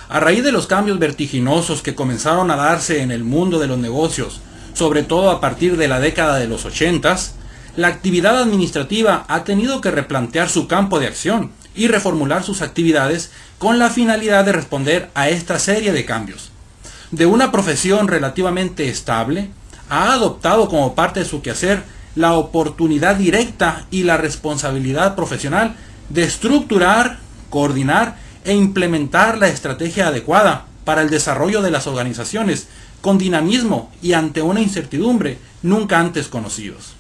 A raíz de los cambios vertiginosos que comenzaron a darse en el mundo de los negocios, sobre todo a partir de la década de los 80s, la actividad administrativa ha tenido que replantear su campo de acción y reformular sus actividades con la finalidad de responder a esta serie de cambios. De una profesión relativamente estable, ha adoptado como parte de su quehacer la oportunidad directa y la responsabilidad profesional de estructurar, coordinar e implementar la estrategia adecuada para el desarrollo de las organizaciones con dinamismo y ante una incertidumbre nunca antes conocidos.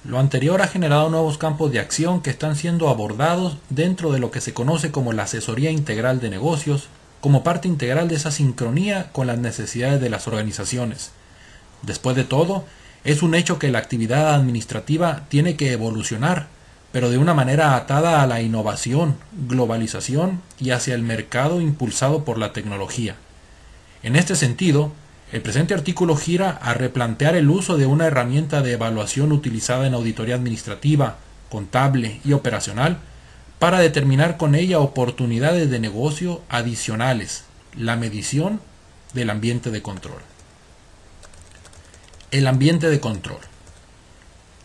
Lo anterior ha generado nuevos campos de acción que están siendo abordados dentro de lo que se conoce como la asesoría integral de negocios, como parte integral de esa sincronía con las necesidades de las organizaciones. Después de todo, es un hecho que la actividad administrativa tiene que evolucionar, pero de una manera atada a la innovación, globalización y hacia el mercado impulsado por la tecnología. En este sentido, el presente artículo gira a replantear el uso de una herramienta de evaluación utilizada en auditoría administrativa, contable y operacional para determinar con ella oportunidades de negocio adicionales, la medición del ambiente de control. El ambiente de control.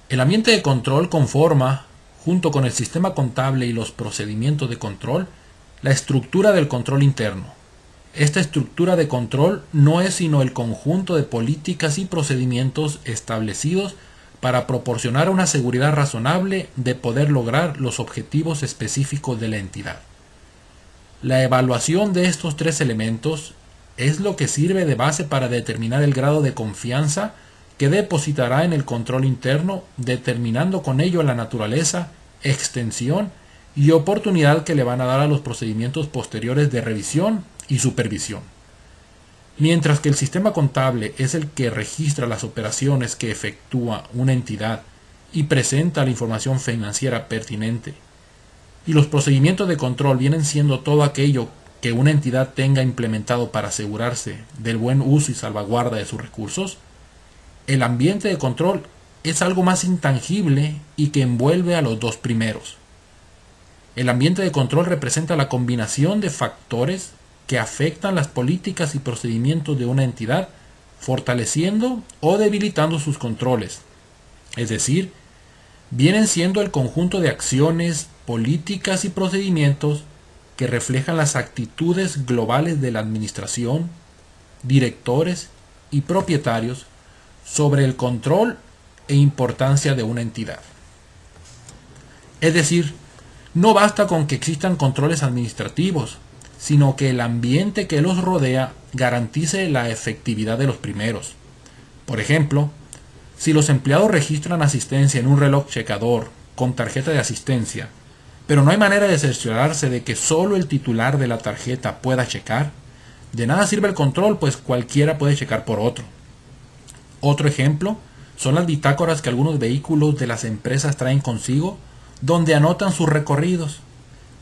El ambiente de control conforma, junto con el sistema contable y los procedimientos de control, la estructura del control interno. Esta estructura de control no es sino el conjunto de políticas y procedimientos establecidos para proporcionar una seguridad razonable de poder lograr los objetivos específicos de la entidad. La evaluación de estos tres elementos es lo que sirve de base para determinar el grado de confianza que depositará en el control interno, determinando con ello la naturaleza, extensión y oportunidad que le van a dar a los procedimientos posteriores de revisión y supervisión. Mientras que el sistema contable es el que registra las operaciones que efectúa una entidad y presenta la información financiera pertinente, y los procedimientos de control vienen siendo todo aquello que una entidad tenga implementado para asegurarse del buen uso y salvaguarda de sus recursos, el ambiente de control es algo más intangible y que envuelve a los dos primeros. El ambiente de control representa la combinación de factores que afectan las políticas y procedimientos de una entidad, fortaleciendo o debilitando sus controles. Es decir, vienen siendo el conjunto de acciones, políticas y procedimientos que reflejan las actitudes globales de la administración, directores y propietarios sobre el control e importancia de una entidad. Es decir, no basta con que existan controles administrativos, sino que el ambiente que los rodea garantice la efectividad de los primeros. Por ejemplo, si los empleados registran asistencia en un reloj checador con tarjeta de asistencia, pero no hay manera de cerciorarse de que solo el titular de la tarjeta pueda checar, de nada sirve el control, pues cualquiera puede checar por otro. Otro ejemplo son las bitácoras que algunos vehículos de las empresas traen consigo, donde anotan sus recorridos.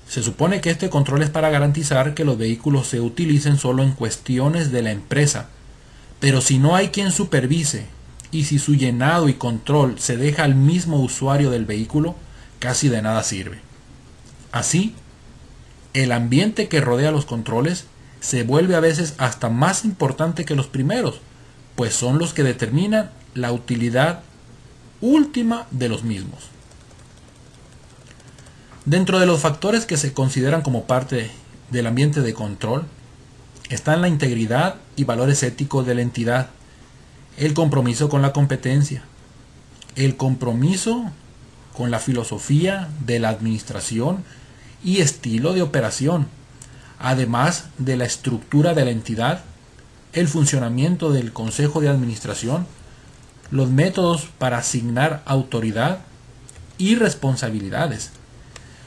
Se supone que este control es para garantizar que los vehículos se utilicen solo en cuestiones de la empresa, pero si no hay quien supervise y si su llenado y control se deja al mismo usuario del vehículo, casi de nada sirve. Así, el ambiente que rodea los controles se vuelve a veces hasta más importante que los primeros, pues son los que determinan la utilidad última de los mismos. Dentro de los factores que se consideran como parte del ambiente de control están la integridad y valores éticos de la entidad, el compromiso con la competencia, el compromiso con la filosofía de la administración y estilo de operación, además de la estructura de la entidad, el funcionamiento del consejo de administración, los métodos para asignar autoridad y responsabilidades,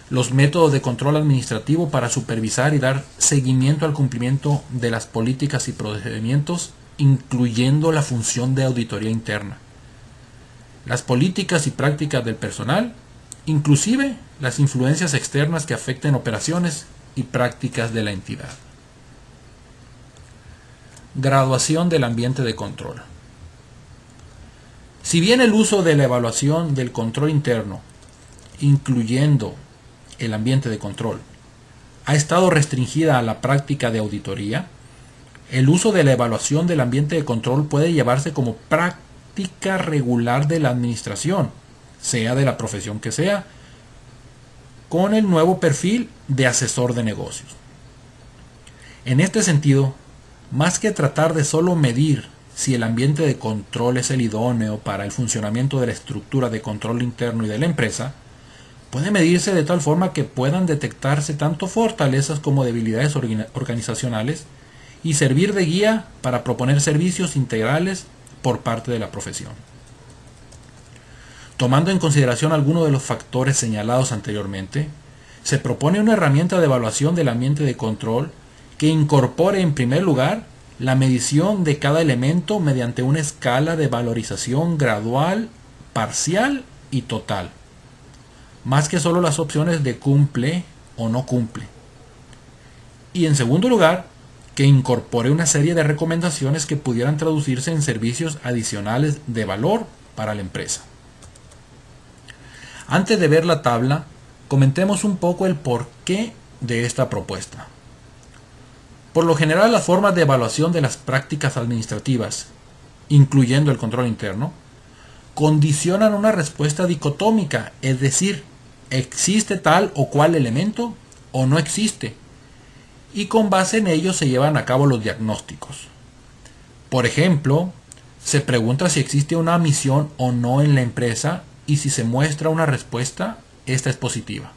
los métodos de control administrativo para supervisar y dar seguimiento al cumplimiento de las políticas y procedimientos, incluyendo la función de auditoría interna, las políticas y prácticas del personal, inclusive las influencias externas que afecten operaciones y prácticas de la entidad. Graduación del ambiente de control. Si bien el uso de la evaluación del control interno, incluyendo el ambiente de control, ha estado restringida a la práctica de auditoría, el uso de la evaluación del ambiente de control puede llevarse como práctica regular de la administración, sea de la profesión que sea, con el nuevo perfil de asesor de negocios. En este sentido, más que tratar de solo medir si el ambiente de control es el idóneo para el funcionamiento de la estructura de control interno y de la empresa, puede medirse de tal forma que puedan detectarse tanto fortalezas como debilidades organizacionales y servir de guía para proponer servicios integrales por parte de la profesión. Tomando en consideración algunos de los factores señalados anteriormente, se propone una herramienta de evaluación del ambiente de control que incorpore en primer lugar la medición de cada elemento mediante una escala de valorización gradual, parcial y total, más que solo las opciones de cumple o no cumple. Y en segundo lugar, que incorpore una serie de recomendaciones que pudieran traducirse en servicios adicionales de valor para la empresa. Antes de ver la tabla, comentemos un poco el porqué de esta propuesta. Por lo general, las formas de evaluación de las prácticas administrativas, incluyendo el control interno, condicionan una respuesta dicotómica, es decir, existe tal o cual elemento o no existe, y con base en ello se llevan a cabo los diagnósticos. Por ejemplo, se pregunta si existe una misión o no en la empresa y si se muestra una respuesta, esta es positiva.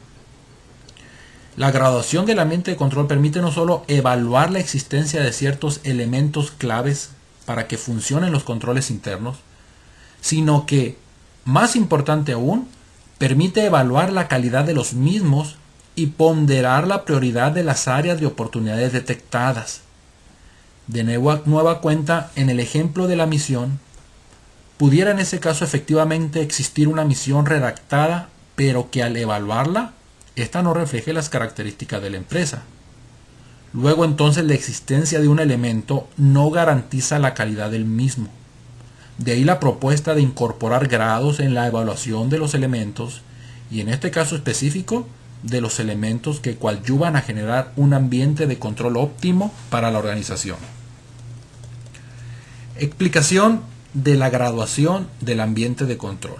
La graduación del ambiente de control permite no solo evaluar la existencia de ciertos elementos claves para que funcionen los controles internos, sino que, más importante aún, permite evaluar la calidad de los mismos y ponderar la prioridad de las áreas de oportunidades detectadas. De nueva cuenta, en el ejemplo de la misión, pudiera en ese caso efectivamente existir una misión redactada, pero que al evaluarla, esta no refleje las características de la empresa. Luego entonces la existencia de un elemento no garantiza la calidad del mismo. De ahí la propuesta de incorporar grados en la evaluación de los elementos y en este caso específico de los elementos que coadyuvan a generar un ambiente de control óptimo para la organización. Explicación de la graduación del ambiente de control.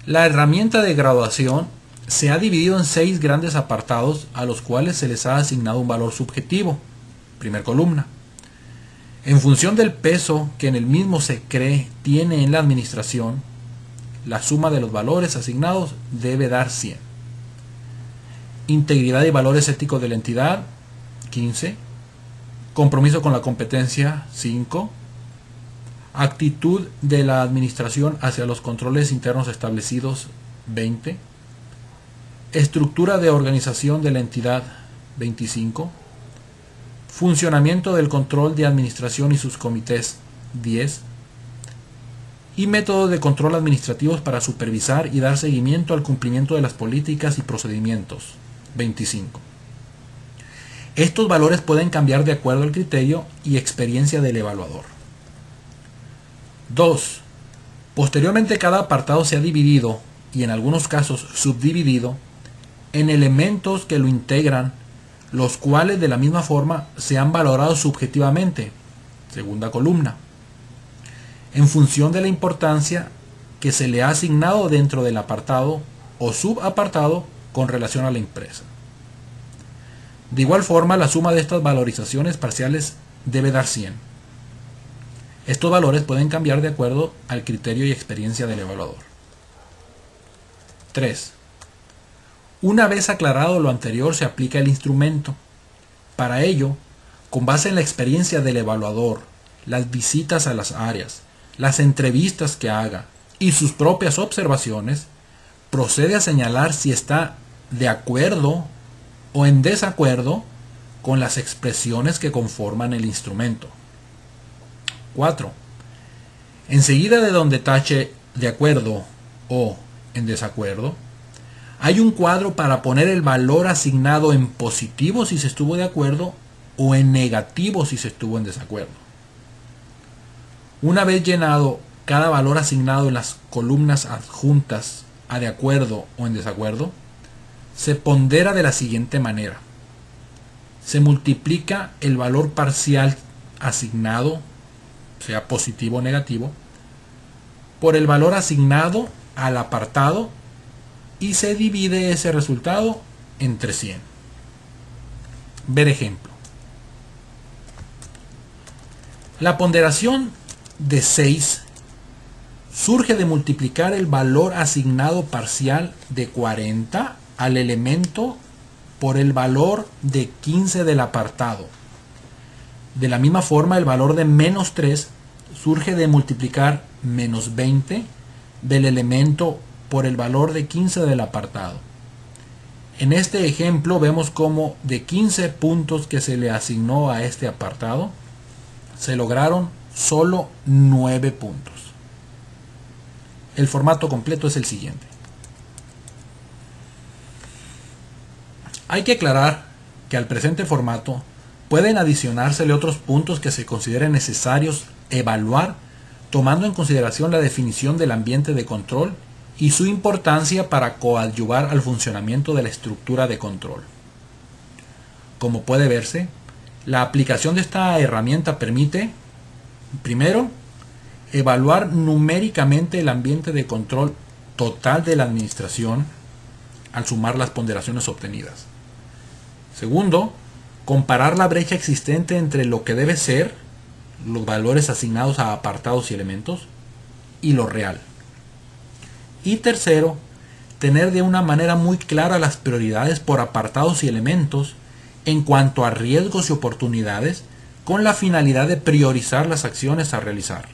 La herramienta de graduación se ha dividido en 6 grandes apartados a los cuales se les ha asignado un valor subjetivo. Primer columna. En función del peso que en el mismo se cree tiene en la administración, la suma de los valores asignados debe dar 100. Integridad y valores éticos de la entidad, 15. Compromiso con la competencia, 5. Actitud de la administración hacia los controles internos establecidos, 20. Estructura de organización de la entidad, 25. Funcionamiento del control de administración y sus comités, 10. Y métodos de control administrativos para supervisar y dar seguimiento al cumplimiento de las políticas y procedimientos, 25. Estos valores pueden cambiar de acuerdo al criterio y experiencia del evaluador. 2. Posteriormente cada apartado se ha dividido, y en algunos casos subdividido, en elementos que lo integran, los cuales de la misma forma se han valorado subjetivamente, segunda columna, en función de la importancia que se le ha asignado dentro del apartado o subapartado con relación a la empresa. De igual forma, la suma de estas valorizaciones parciales debe dar 100. Estos valores pueden cambiar de acuerdo al criterio y experiencia del evaluador. 3. Una vez aclarado lo anterior, se aplica el instrumento. Para ello, con base en la experiencia del evaluador, las visitas a las áreas, las entrevistas que haga y sus propias observaciones, procede a señalar si está de acuerdo o en desacuerdo con las expresiones que conforman el instrumento. 4. Enseguida de donde tache de acuerdo o en desacuerdo, hay un cuadro para poner el valor asignado en positivo si se estuvo de acuerdo o en negativo si se estuvo en desacuerdo. Una vez llenado cada valor asignado en las columnas adjuntas a de acuerdo o en desacuerdo, se pondera de la siguiente manera. Se multiplica el valor parcial asignado, sea positivo o negativo, por el valor asignado al apartado y se divide ese resultado entre 100. Ver ejemplo. La ponderación de 6 surge de multiplicar el valor asignado parcial de 40 al elemento por el valor de 15 del apartado. De la misma forma, el valor de menos 3 surge de multiplicar menos 20 del elemento por el valor de 15 del apartado. En este ejemplo vemos cómo de 15 puntos que se le asignó a este apartado, se lograron solo 9 puntos. El formato completo es el siguiente. Hay que aclarar que al presente formato pueden adicionársele otros puntos que se consideren necesarios evaluar, tomando en consideración la definición del ambiente de control y su importancia para coadyuvar al funcionamiento de la estructura de control. Como puede verse, la aplicación de esta herramienta permite, primero, evaluar numéricamente el ambiente de control total de la administración al sumar las ponderaciones obtenidas. Segundo, comparar la brecha existente entre lo que debe ser, los valores asignados a apartados y elementos, y lo real. Y tercero, tener de una manera muy clara las prioridades por apartados y elementos en cuanto a riesgos y oportunidades, con la finalidad de priorizar las acciones a realizar.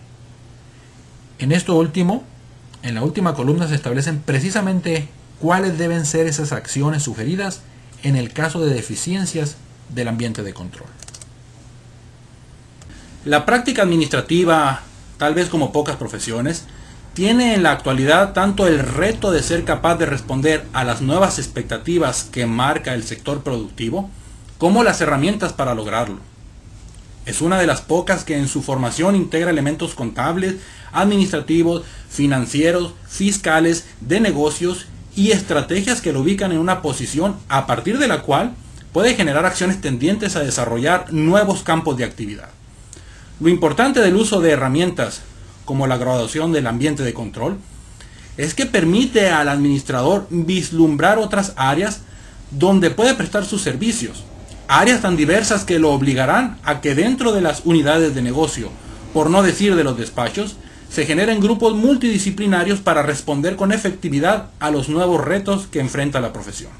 En esto último, en la última columna se establecen precisamente cuáles deben ser esas acciones sugeridas en el caso de deficiencias del ambiente de control. La práctica administrativa, tal vez como pocas profesiones, tiene en la actualidad tanto el reto de ser capaz de responder a las nuevas expectativas que marca el sector productivo, como las herramientas para lograrlo. Es una de las pocas que en su formación integra elementos contables, administrativos, financieros, fiscales, de negocios y estrategias que lo ubican en una posición a partir de la cual puede generar acciones tendientes a desarrollar nuevos campos de actividad. Lo importante del uso de herramientas como la graduación del ambiente de control es que permite al administrador vislumbrar otras áreas donde puede prestar sus servicios, áreas tan diversas que lo obligarán a que dentro de las unidades de negocio, por no decir de los despachos, se generen grupos multidisciplinarios para responder con efectividad a los nuevos retos que enfrenta la profesión.